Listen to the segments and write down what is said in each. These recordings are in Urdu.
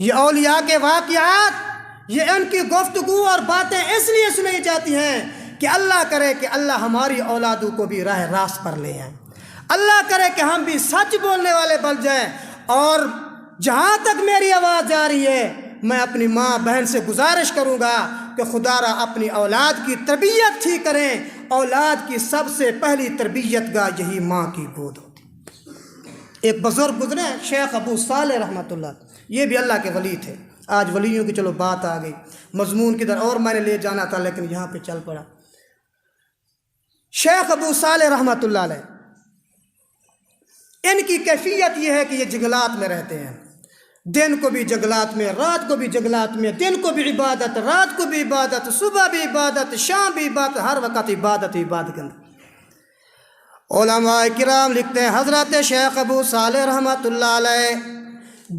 یہ اولیاء کے واقعات، یہ ان کی گفتگو اور باتیں اس لیے سنائی جاتی ہیں کہ اللہ کرے کہ اللہ ہماری اولادوں کو بھی راہ راست پر لے آئیں، اللہ کرے کہ ہم بھی سچ بولنے والے بن جائیں۔ اور جہاں تک میری آواز جا رہی ہے، میں اپنی ماں بہن سے گزارش کروں گا کہ خدا را اپنی اولاد کی تربیت ٹھیک کریں۔ اولاد کی سب سے پہلی تربیت گاہ یہی ماں کی گود ہوتی۔ ایک بزرگ گزرے شیخ ابو صالح رحمۃ اللہ، یہ بھی اللہ کے ولی تھے۔ آج ولیوں کی چلو بات آ گئی، مضمون کدھر اور میں نے لے جانا تھا لیکن یہاں پہ چل پڑا۔ شیخ ابو صالح رحمۃ اللہ علیہ، ان کی کیفیت یہ ہے کہ یہ جنگلات میں رہتے ہیں، دن کو بھی جنگلات میں، رات کو بھی جنگلات میں، دن کو بھی عبادت، رات کو بھی عبادت، صبح بھی عبادت، شام بھی عبادت، ہر وقت عبادت عبادت کے اندر۔ علماء کرام لکھتے ہیں حضرت شیخ ابو صالح رحمۃ اللہ علیہ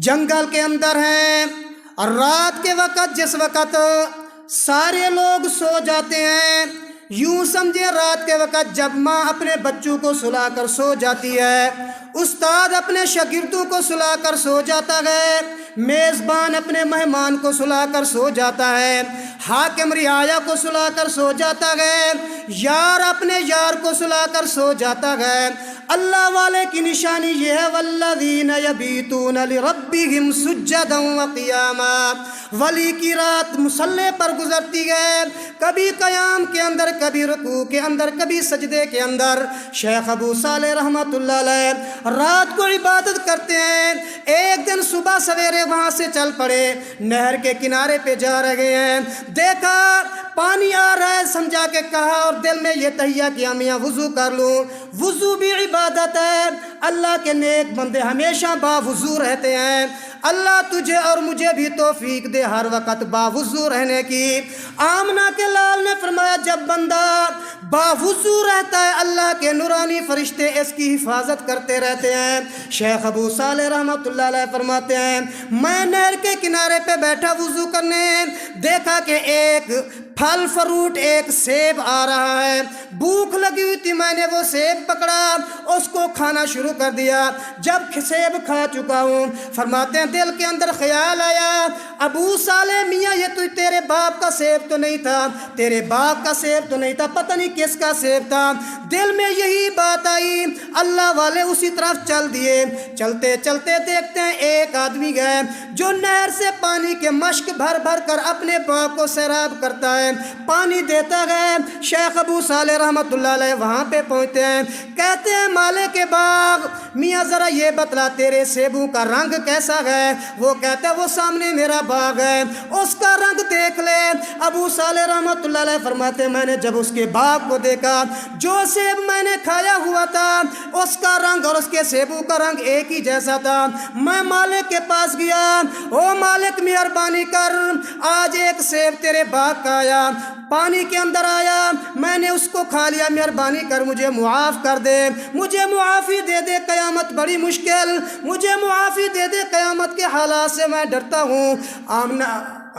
جنگل کے اندر ہیں، اور رات کے وقت جس وقت سارے لوگ سو جاتے ہیں، یوں سمجھے رات کے وقت جب ماں اپنے بچوں کو سلا کر سو جاتی ہے، استاد اپنے شاگردوں کو سلا کر سو جاتا ہے، میزبان اپنے مہمان کو سلا کر سو جاتا ہے، حاکم رعایا کو سلا کر سو جاتا ہے، یار اپنے یار کو سلا کر سو جاتا ہے۔ اللہ والے کی نشانی یہ ہے والذین یبیتون لربہم سجدا وقیاما، ولی کی رات مصلی پر گزرتی ہے، کبھی قیام کے اندر، کبھی رکوع کے اندر، کبھی سجدے کے اندر۔ شیخ ابو صالح رحمۃ اللہ علیہ رات کو عبادت کرتے ہیں۔ ایک دن صبح سویرے وہاں سے چل پڑے، نہر کے کنارے پہ جا رہے ہیں، دیکھا پانی آ رہا ہے، سمجھا کہ کہا اور دل میں یہ تہیہ کیا میاں وضو کر لوں۔ وضو بھی عبادت ہے، اللہ کے نیک بندے ہمیشہ باوضو رہتے ہیں۔ اللہ تجھے اور مجھے بھی توفیق دے ہر وقت باوضو رہنے کی۔ آمنہ کے لال نے فرمایا جب بندہ باوضو رہتا ہے اللہ کے نورانی فرشتے اس کی حفاظت کرتے رہتے ہیں۔ شیخ ابو صالح رحمۃ اللہ علیہ فرماتے ہیں میں نہر کے کنارے پہ بیٹھا وضو کرنے، دیکھا کہ ایک پھل فروٹ، ایک سیب آ رہا ہے، بھوک لگی ہوئی تھی، میں نے وہ سیب پکڑا، اس کو کھانا شروع کر دیا۔ جب سیب کھا چکا ہوں، فرماتے ہیں دل کے اندر خیال آیا ابو صالح میاں یہ تو تیرے باپ کا سیب تو نہیں تھا، تیرے باپ کا سیب تو نہیں تھا، پتہ نہیں کس کا سیب تھا۔ دل میں یہی بات آئی، اللہ والے اسی طرف چل دیے۔ چلتے چلتے دیکھتے ہیں ایک آدمی گئے جو نہر سے پانی کے مشک بھر بھر کر اپنے باغ کو سیراب کرتا ہے، پانی دیتا گئے۔ شیخ ابو صالح رحمۃ اللہ علیہ وہاں پہ پہنچتے ہیں، کہتے ہیں مالک کے باغ میاں ذرا یہ بتلا تیرے سیبوں کا رنگ کیسا ہے؟ وہ کہتا ہے وہ سامنے میرا باغ ہے، اس کا رنگ دیکھ لے۔ ابو صالح رحمۃ اللہ علیہ فرماتے ہیں میں نے جب اس کے باغ کو دیکھا، جو سیب میں نے کھایا ہوا تھا اس کا رنگ اور اس کے سیبوں کا رنگ ایک ہی جیسا تھا۔ میں مالک کے پاس گیا، او مالک مہربانی کر، آج ایک سیب تیرے باغ کا آیا، پانی کے اندر آیا، میں نے اس کو کھا لیا، مہربانی کر مجھے معاف کر دے، مجھے معافی دے دے، قیامت بڑی مشکل، مجھے معافی دے دے، قیامت کے حالات سے میں ڈرتا ہوں۔ آمنہ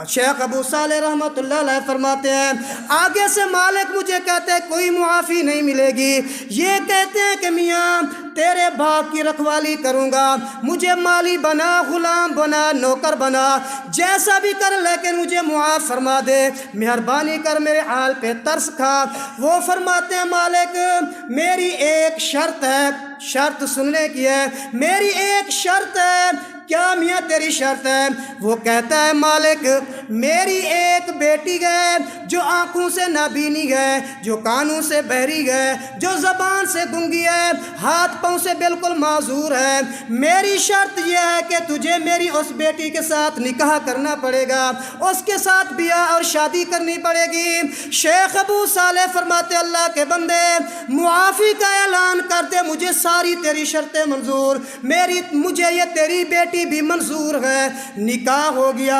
شیخ ابو صالح رحمۃ اللہ علیہ فرماتے ہیں آگے سے مالک مجھے کہتے ہیں کوئی معافی نہیں ملے گی، یہ کہتے ہیں کہ میاں تیرے باغ کی رکھوالی کروں گا، مجھے مالی بنا، غلام بنا، نوکر بنا، جیسا بھی کر لیکن مجھے معاف فرما دے، مہربانی کر میرے حال پہ ترس کھا۔ وہ فرماتے ہیں مالک میری ایک شرط ہے، شرط سننے کی ہے، میری ایک شرط ہے۔ کیا میاں تیری شرط ہے؟ وہ کہتا ہے مالک میری ایک بیٹی ہے جو آنکھوں سے نابینی ہے، جو کانوں سے بہری ہے، جو زبان سے گنگی ہے، ہاتھ پاؤں سے بالکل معذور ہے، میری شرط یہ ہے کہ تجھے میری اس بیٹی کے ساتھ نکاح کرنا پڑے گا، اس کے ساتھ بیاہ اور شادی کرنی پڑے گی۔ شیخ ابو صالح فرماتے اللہ کے بندے معافی کا اعلان کر دے، مجھے ساری تیری شرطیں منظور، مجھے یہ تیری بیٹی بھی منظور ہے۔ نکاح ہو گیا،